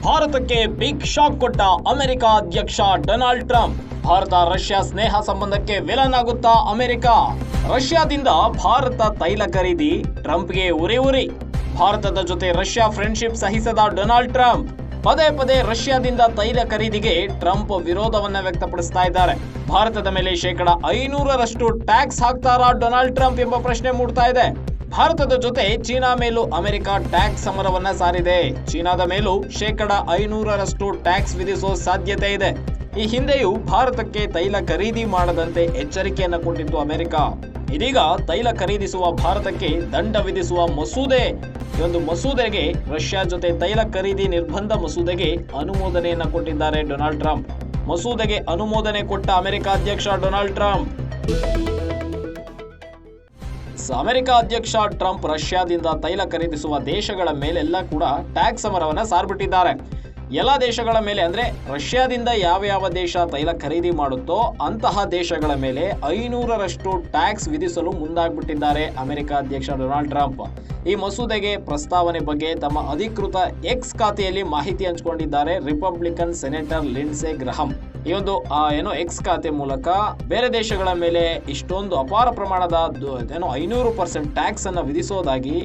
ಭಾರತಕ್ಕೆ big shock ಕೊಟ್ಟ America ಅಧ್ಯಕ್ಷ ಡೊನಾಲ್ಡ್ ಟ್ರಂಪ್. ಭಾರತ ರಷ್ಯಾ ಸ್ನೇಹ ಸಂಬಂಧಕ್ಕೆ ವಿಲನ್ ಆಗುತ್ತಾ ಅಮೆರಿಕ. ರಷ್ಯಾದಿಂದ ಭಾರತ ತೈಲ ಖರೀದಿ ಟ್ರಂಪ್ಗೆ ಉರಿ. ಭಾರತದ ಜೊತೆ ರಷ್ಯಾ ಫ್ರೆಂಡ್ಶಿಪ್ ಸಹಿಸದ ಡೊನಾಲ್ಡ್ ಟ್ರಂಪ್ ಪದೇ ಪದೇ ರಷ್ಯಾದಿಂದ ತೈಲ ಖರೀದಿಗೆ ಟ್ರಂಪ್ ವಿರೋಧವನ್ನ ವ್ಯಕ್ತಪಡಿಸ್ತಾ ಇದ್ದಾರೆ. ಭಾರತದ ಮೇಲೆ ಶೇಕಡ 500ರಷ್ಟು ಟ್ಯಾಕ್ಸ್ ಹಾಕ್ತಾರಾ ಡೊನಾಲ್ಡ್ ಟ್ರಂಪ್ ಎಂಬ ಪ್ರಶ್ನೆ ಮೂಡ್ತಾ ಇದೆ. ಭಾರತದ ಜೊತೆ ಚೀನಾ ಮೇಲೂ ಅಮೆರಿಕ ಟ್ಯಾಕ್ಸ್ ಸಮರವನ್ನ ಸಾರಿದೆ. ಚೀನಾದ ಮೇಲೂ ಶೇಕಡ 500ರಷ್ಟು ಟ್ಯಾಕ್ಸ್ ವಿಧಿಸುವ ಸಾಧ್ಯತೆ ಇದೆ. ಈ ಹಿಂದೆಯೂ ಭಾರತಕ್ಕೆ ತೈಲ ಖರೀದಿ ಮಾಡದಂತೆ ಎಚ್ಚರಿಕೆಯನ್ನ ಕೊಟ್ಟಿತ್ತು ಅಮೆರಿಕ. ಇದೀಗ ತೈಲ ಖರೀದಿಸುವ ಭಾರತಕ್ಕೆ ದಂಡ ವಿಧಿಸುವ ಮಸೂದೆ, ಈ ಒಂದು ಮಸೂದೆಗೆ ರಷ್ಯಾ ಜೊತೆ ತೈಲ ಖರೀದಿ ನಿರ್ಬಂಧ ಮಸೂದೆಗೆ ಅನುಮೋದನೆಯನ್ನ ಕೊಟ್ಟಿದ್ದಾರೆ ಡೊನಾಲ್ಡ್ ಟ್ರಂಪ್. ಮಸೂದೆಗೆ ಅನುಮೋದನೆ ಕೊಟ್ಟ ಅಮೆರಿಕ ಅಧ್ಯಕ್ಷ ಡೊನಾಲ್ಡ್ ಟ್ರಂಪ್. ಅಮೆರಿಕ ಅಧ್ಯಕ್ಷ ಟ್ರಂಪ್ ರಷ್ಯಾದಿಂದ ತೈಲ ಖರೀದಿಸುವ ದೇಶಗಳ ಮೇಲೆಲ್ಲ ಕೂಡ ಟ್ಯಾಕ್ಸ್ ಸಮರವನ್ನ ಸಾರ್ಬಿಟ್ಟಿದ್ದಾರೆ. ಎಲ್ಲ ದೇಶಗಳ ಮೇಲೆ ಅಂದ್ರೆ ರಷ್ಯಾದಿಂದ ಯಾವ ದೇಶ ತೈಲ ಖರೀದಿ ಮಾಡುತ್ತೋ ಅಂತಹ ದೇಶಗಳ ಮೇಲೆ 500ರಷ್ಟು ಟ್ಯಾಕ್ಸ್ ವಿಧಿಸಲು ಮುಂದಾಗ್ಬಿಟ್ಟಿದ್ದಾರೆ ಅಮೆರಿಕ ಅಧ್ಯಕ್ಷ ಡೊನಾಲ್ಡ್ ಟ್ರಂಪ್. ಈ ಮಸೂದೆಗೆ ಪ್ರಸ್ತಾವನೆ ಬಗ್ಗೆ ತಮ್ಮ ಅಧಿಕೃತ ಎಕ್ಸ್ ಖಾತೆಯಲ್ಲಿ ಮಾಹಿತಿ ಹಂಚಿಕೊಂಡಿದ್ದಾರೆ ರಿಪಬ್ಲಿಕನ್ ಸೆನೆಟರ್ ಲಿಂಡ್ಸೆ ಗ್ರಹಂ. ಈ ಒಂದು ಎಕ್ಸ್ ಖಾತೆ ಮೂಲಕ ಬೇರೆ ದೇಶಗಳ ಮೇಲೆ ಇಷ್ಟೊಂದು ಅಪಾರ ಪ್ರಮಾಣದ 500% ಟ್ಯಾಕ್ಸ್ ಅನ್ನ ವಿಧಿಸೋದಾಗಿ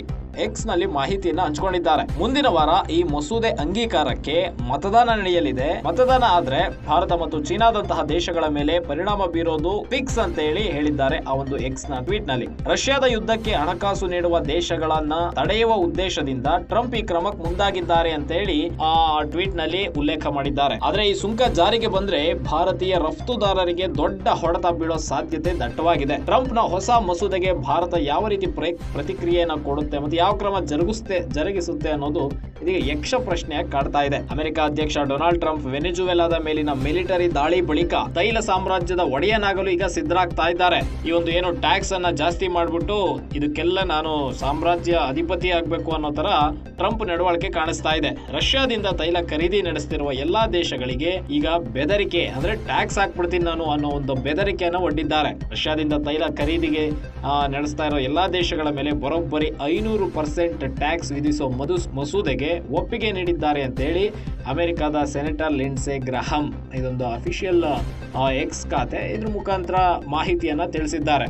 ಎಕ್ಸ್ ನಲ್ಲಿ ಮಾಹಿತಿಯನ್ನ ಹಂಚಿಕೊಂಡಿದ್ದಾರೆ. ಮುಂದಿನ ವಾರ ಈ ಮಸೂದೆ ಅಂಗೀಕಾರಕ್ಕೆ ಮತದಾನ ನಡೆಯಲಿದೆ. ಮತದಾನ ಆದ್ರೆ ಭಾರತ ಮತ್ತು ಚೀನಾದಂತಹ ದೇಶಗಳ ಮೇಲೆ ಪರಿಣಾಮ ಬೀರೋದು ಫಿಕ್ಸ್ ಅಂತ ಹೇಳಿದ್ದಾರೆ ಆ ಒಂದು ಎಕ್ಸ್ ನ ಟ್ವೀಟ್ ನಲ್ಲಿ. ರಷ್ಯಾದ ಯುದ್ಧಕ್ಕೆ ಹಣಕಾಸು ನೀಡುವ ದೇಶಗಳನ್ನ ತಡೆಯುವ ಉದ್ದೇಶದಿಂದ ಟ್ರಂಪ್ ಈ ಕ್ರಮಕ್ಕೆ ಮುಂದಾಗಿದ್ದಾರೆ ಅಂತ ಹೇಳಿ ಆ ಟ್ವೀಟ್ ನಲ್ಲಿ ಉಲ್ಲೇಖ ಮಾಡಿದ್ದಾರೆ. ಆದ್ರೆ ಈ ಸುಂಕ ಜಾರಿಗೆ ಬಂದ್ರೆ ಭಾರತೀಯ ರಫ್ತುದಾರರಿಗೆ ದೊಡ್ಡ ಹೊಡೆತ ಬೀಳೋ ಸಾಧ್ಯತೆ ದಟ್ಟವಾಗಿದೆ. ಟ್ರಂಪ್ ನ ಹೊಸ ಮಸೂದೆಗೆ ಭಾರತ ಯಾವ ರೀತಿ ಪ್ರತಿಕ್ರಿಯೆಯನ್ನ ಕೊಡುತ್ತೆ ಮತ್ತು ಯಾವ ಕ್ರಮ ಜರುಗಿಸುತ್ತೆ ಅನ್ನೋದು ಇದೀಗ ಯಕ್ಷ ಪ್ರಶ್ನೆಯಾಗಿ ಕಾಡ್ತಾ ಇದೆ. ಅಮೆರಿಕ ಅಧ್ಯಕ್ಷ ಡೊನಾಲ್ಡ್ ಟ್ರಂಪ್ ವೆನೆಜುವೆಲಾದ ಮೇಲಿನ ಮಿಲಿಟರಿ ದಾಳಿ ಬಳಿಕ ತೈಲ ಸಾಮ್ರಾಜ್ಯದ ಒಡೆಯನಾಗಲು ಈಗ ಸಿದ್ಧರಾಗ್ತಾ ಇದ್ದಾರೆ. ಈ ಒಂದು ಟ್ಯಾಕ್ಸ್ ಅನ್ನ ಜಾಸ್ತಿ ಮಾಡ್ಬಿಟ್ಟು ಇದಕ್ಕೆಲ್ಲ ನಾನು ಸಾಮ್ರಾಜ್ಯ ಅಧಿಪತಿ ಆಗ್ಬೇಕು ಅನ್ನೋ ತರ ಟ್ರಂಪ್ ನಡವಳಿಕೆ ಕಾಣಿಸ್ತಾ ಇದೆ. ರಷ್ಯಾದಿಂದ ತೈಲ ಖರೀದಿ ನಡೆಸ್ತಿರುವ ಎಲ್ಲಾ ದೇಶಗಳಿಗೆ ಈಗ ಬೆದರಿಕೆ ಅಂದ್ರೆ ಟ್ಯಾಕ್ಸ್ ಹಾಕ್ಬಿಡ್ತೀನಿ ನಾನು ಅನ್ನೋ ಒಂದು ಬೆದರಿಕೆಯನ್ನು ಒಡ್ಡಿದ್ದಾರೆ. ರಷ್ಯಾದಿಂದ ತೈಲ ಖರೀದಿಗೆ ನಡೆಸ್ತಾ ಇರೋ ಎಲ್ಲಾ ದೇಶಗಳ ಮೇಲೆ ಬರೋಬ್ಬರಿ 500% ಟ್ಯಾಕ್ಸ್ ವಿಧಿಸುವ ಮಸೂದೆಗೆ ಒಪ್ಪಿಗೆ ನೀಡಿದ್ದಾರೆ ಅಂತ ಹೇಳಿ ಅಮೆರಿಕದ ಸೆನೆಟರ್ ಲಿಂಡ್ಸೆ ಗ್ರಹಂ ಇದೊಂದು ಅಫಿಷಿಯಲ್ ಎಕ್ಸ್ ಖಾತೆ ಇದ್ರ ಮುಖಾಂತರ ಮಾಹಿತಿಯನ್ನ ತಿಳಿಸಿದ್ದಾರೆ.